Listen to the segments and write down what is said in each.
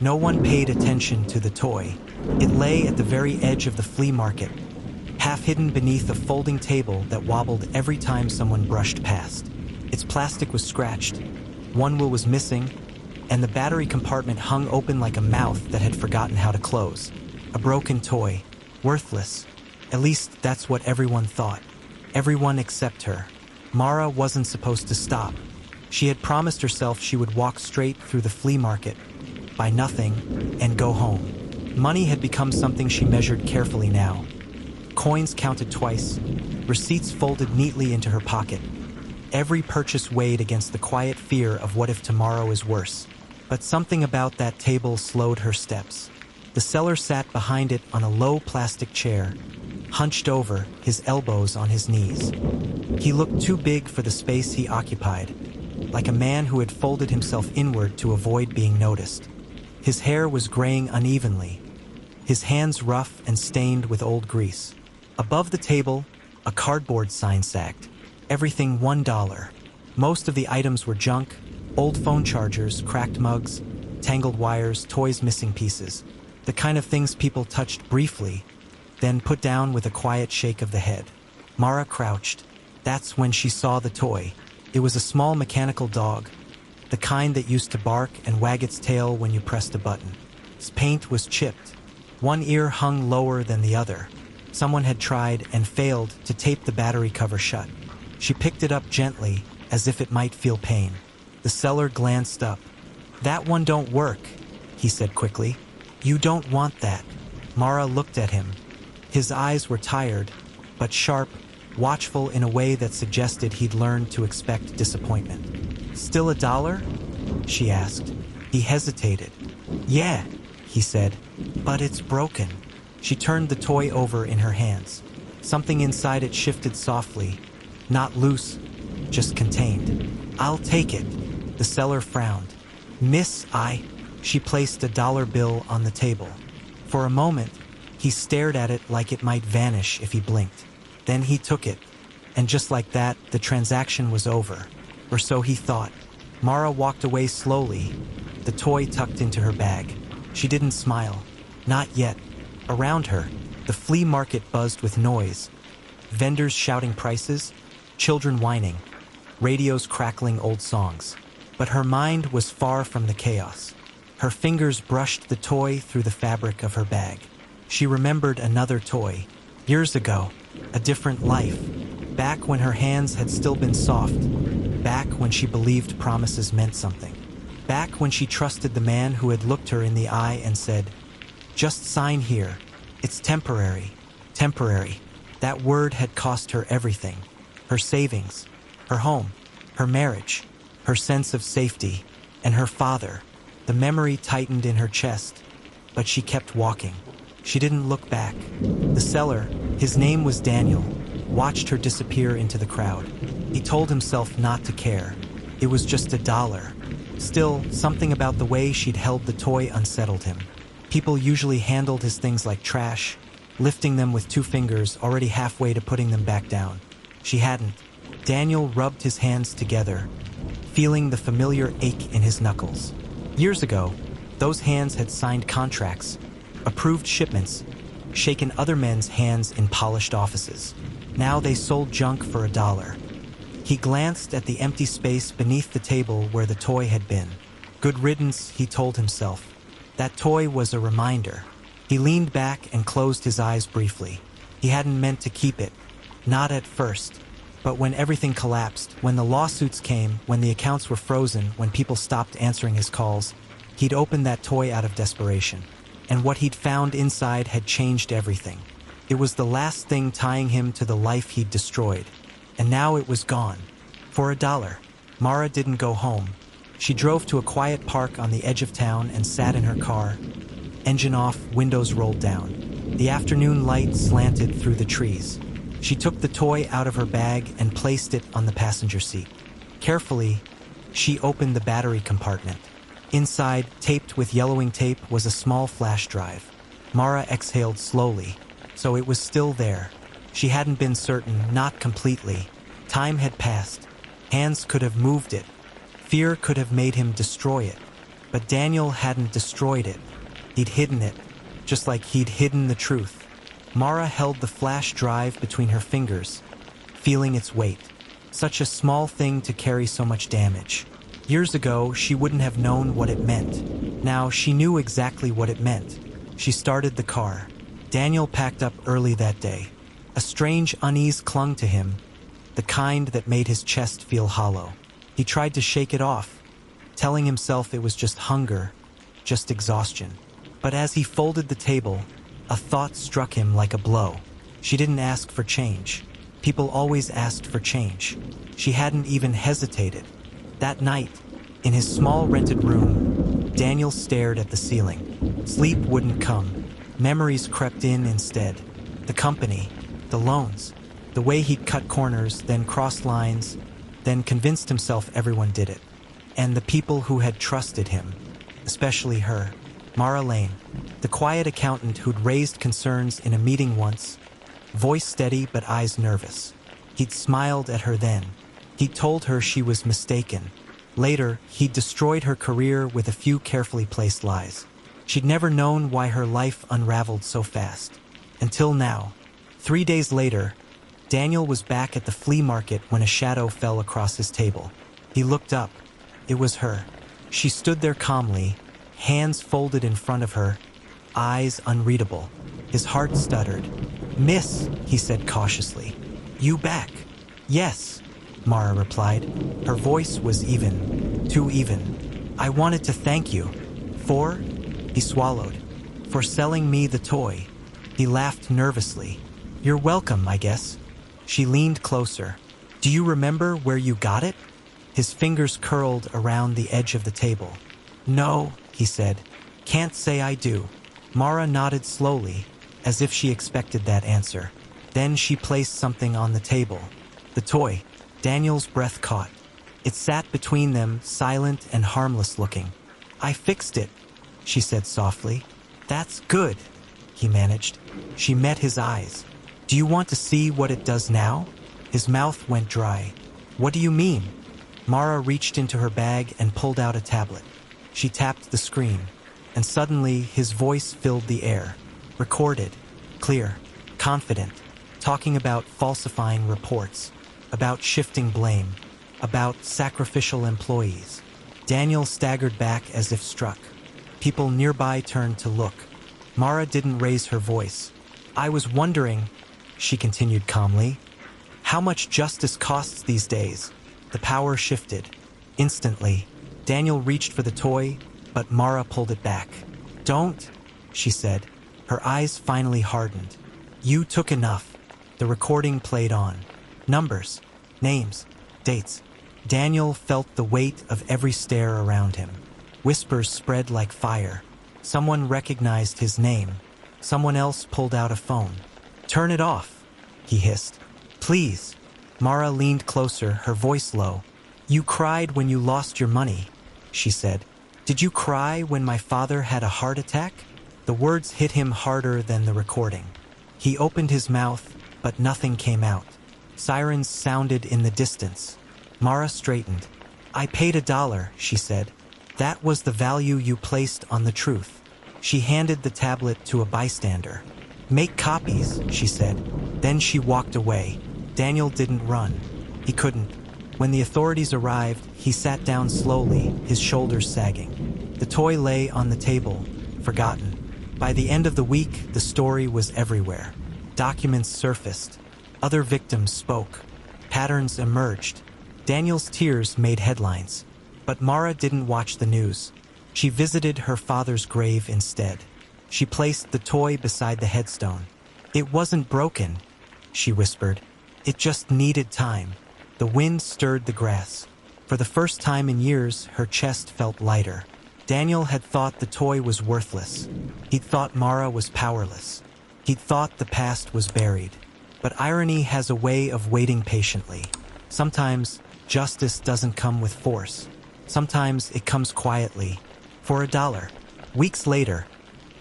No one paid attention to the toy. It lay at the very edge of the flea market, half hidden beneath a folding table that wobbled every time someone brushed past. Its plastic was scratched, one wheel was missing, and the battery compartment hung open like a mouth that had forgotten how to close. A broken toy, worthless. At least that's what everyone thought. Everyone except her. Mara wasn't supposed to stop. She had promised herself she would walk straight through the flea market, buy nothing, and go home. Money had become something she measured carefully now. Coins counted twice, receipts folded neatly into her pocket. Every purchase weighed against the quiet fear of what if tomorrow is worse. But something about that table slowed her steps. The seller sat behind it on a low plastic chair, hunched over, his elbows on his knees. He looked too big for the space he occupied, like a man who had folded himself inward to avoid being noticed. His hair was graying unevenly, his hands rough and stained with old grease. Above the table, a cardboard sign sagged. Everything $1. Most of the items were junk, old phone chargers, cracked mugs, tangled wires, toys missing pieces. The kind of things people touched briefly, then put down with a quiet shake of the head. Mara crouched. That's when she saw the toy. It was a small mechanical dog, the kind that used to bark and wag its tail when you pressed a button. Its paint was chipped. One ear hung lower than the other. Someone had tried and failed to tape the battery cover shut. She picked it up gently, as if it might feel pain. The seller glanced up. "That one don't work," he said quickly. "You don't want that." Mara looked at him. His eyes were tired, but sharp, watchful in a way that suggested he'd learned to expect disappointment. "Still $1?" she asked. He hesitated. "Yeah," he said, "but it's broken." She turned the toy over in her hands. Something inside it shifted softly, not loose, just contained. "I'll take it." The seller frowned. "Miss, She placed a dollar bill on the table. For a moment, he stared at it like it might vanish if he blinked. Then he took it, and just like that, the transaction was over. Or so he thought. Mara walked away slowly, the toy tucked into her bag. She didn't smile. Not yet. Around her, the flea market buzzed with noise. Vendors shouting prices, children whining, radios crackling old songs. But her mind was far from the chaos. Her fingers brushed the toy through the fabric of her bag. She remembered another toy. Years ago, a different life. Back when her hands had still been soft. Back when she believed promises meant something. Back when she trusted the man who had looked her in the eye and said, "Just sign here. It's temporary." Temporary. That word had cost her everything. Her savings, her home, her marriage, her sense of safety, and her father. The memory tightened in her chest, but she kept walking. She didn't look back. The seller, his name was Daniel, watched her disappear into the crowd. He told himself not to care. It was just $1. Still, something about the way she'd held the toy unsettled him. People usually handled his things like trash, lifting them with 2 fingers, already halfway to putting them back down. She hadn't. Daniel rubbed his hands together, feeling the familiar ache in his knuckles. Years ago, those hands had signed contracts, approved shipments, shaken other men's hands in polished offices. Now they sold junk for $1. He glanced at the empty space beneath the table where the toy had been. Good riddance, he told himself. That toy was a reminder. He leaned back and closed his eyes briefly. He hadn't meant to keep it. Not at first. But when everything collapsed, when the lawsuits came, when the accounts were frozen, when people stopped answering his calls, he'd opened that toy out of desperation. And what he'd found inside had changed everything. It was the last thing tying him to the life he'd destroyed. And now it was gone. For $1. Mara didn't go home. She drove to a quiet park on the edge of town and sat in her car. Engine off, windows rolled down. The afternoon light slanted through the trees. She took the toy out of her bag and placed it on the passenger seat. Carefully, she opened the battery compartment. Inside, taped with yellowing tape, was a small flash drive. Mara exhaled slowly, so it was still there. She hadn't been certain, not completely. Time had passed. Hands could have moved it. Fear could have made him destroy it. But Daniel hadn't destroyed it. He'd hidden it, just like he'd hidden the truth. Mara held the flash drive between her fingers, feeling its weight. Such a small thing to carry so much damage. Years ago, she wouldn't have known what it meant. Now, she knew exactly what it meant. She started the car. Daniel packed up early that day. A strange unease clung to him, the kind that made his chest feel hollow. He tried to shake it off, telling himself it was just hunger, just exhaustion. But as he folded the table, a thought struck him like a blow. She didn't ask for change. People always asked for change. She hadn't even hesitated. That night, in his small rented room, Daniel stared at the ceiling. Sleep wouldn't come. Memories crept in instead. The company, the loans, the way he'd cut corners, then crossed lines, then convinced himself everyone did it. And the people who had trusted him, especially her, Mara Lane, the quiet accountant who'd raised concerns in a meeting once, voice steady but eyes nervous. He'd smiled at her then. He'd told her she was mistaken. Later, he'd destroyed her career with a few carefully placed lies. She'd never known why her life unraveled so fast. Until now. 3 days later, Daniel was back at the flea market when a shadow fell across his table. He looked up. It was her. She stood there calmly, hands folded in front of her, eyes unreadable. His heart stuttered. "Miss," he said cautiously. "You back?" "Yes," Mara replied. Her voice was even, too even. "I wanted to thank you. For?" He swallowed. "For selling me the toy." He laughed nervously. "You're welcome, I guess." She leaned closer. "Do you remember where you got it?" His fingers curled around the edge of the table. "No," he said. "Can't say I do." Mara nodded slowly, as if she expected that answer. Then she placed something on the table. The toy. Daniel's breath caught. It sat between them, silent and harmless looking. "I fixed it," she said softly. "That's good," he managed. She met his eyes. "Do you want to see what it does now?" His mouth went dry. "What do you mean?" Mara reached into her bag and pulled out a tablet. She tapped the screen, and suddenly his voice filled the air. Recorded, clear, confident, talking about falsifying reports, about shifting blame, about sacrificial employees. Daniel staggered back as if struck. People nearby turned to look. Mara didn't raise her voice. "I was wondering," she continued calmly, "how much justice costs these days." The power shifted. Instantly, Daniel reached for the toy, but Mara pulled it back. "Don't," she said. Her eyes finally hardened. "You took enough." The recording played on. Numbers, names, dates. Daniel felt the weight of every stare around him. Whispers spread like fire. Someone recognized his name. Someone else pulled out a phone. "Turn it off," he hissed. "Please." Mara leaned closer, her voice low. "You cried when you lost your money," she said. "Did you cry when my father had a heart attack?" The words hit him harder than the recording. He opened his mouth, but nothing came out. Sirens sounded in the distance. Mara straightened. "I paid $1, she said. "That was the value you placed on the truth." She handed the tablet to a bystander. "Make copies," she said. Then she walked away. Daniel didn't run. He couldn't. When the authorities arrived, he sat down slowly, his shoulders sagging. The toy lay on the table, forgotten. By the end of the week, the story was everywhere. Documents surfaced. Other victims spoke. Patterns emerged. Daniel's tears made headlines. But Mara didn't watch the news. She visited her father's grave instead. She placed the toy beside the headstone. "It wasn't broken," she whispered. "It just needed time." The wind stirred the grass. For the first time in years, her chest felt lighter. Daniel had thought the toy was worthless. He'd thought Mara was powerless. He'd thought the past was buried. But irony has a way of waiting patiently. Sometimes justice doesn't come with force. Sometimes it comes quietly, for $1. Weeks later,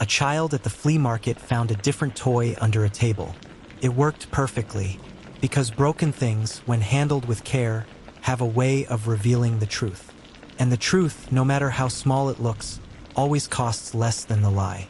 a child at the flea market found a different toy under a table. It worked perfectly, because broken things, when handled with care, have a way of revealing the truth. And the truth, no matter how small it looks, always costs less than the lie.